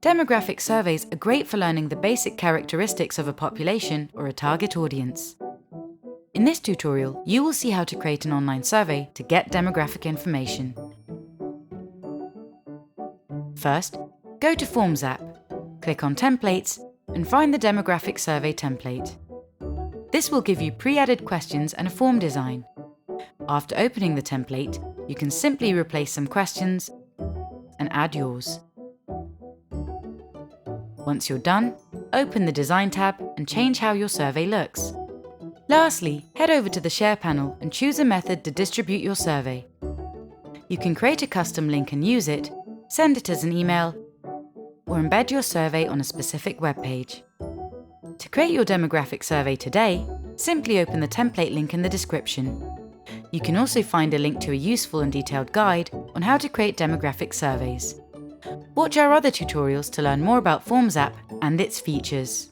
Demographic surveys are great for learning the basic characteristics of a population or a target audience. In this tutorial, you will see how to create an online survey to get demographic information. First, go to Forms app, click on Templates, and find the Demographic Survey template. This will give you pre-added questions and a form design. After opening the template, you can simply replace some questions and add yours. Once you're done, open the Design tab and change how your survey looks. Lastly, head over to the Share panel and choose a method to distribute your survey. You can create a custom link and use it, send it as an email, or embed your survey on a specific web page. To create your demographic survey today, simply open the template link in the description. You can also find a link to a useful and detailed guide on how to create demographic surveys. Watch our other tutorials to learn more about Forms app and its features.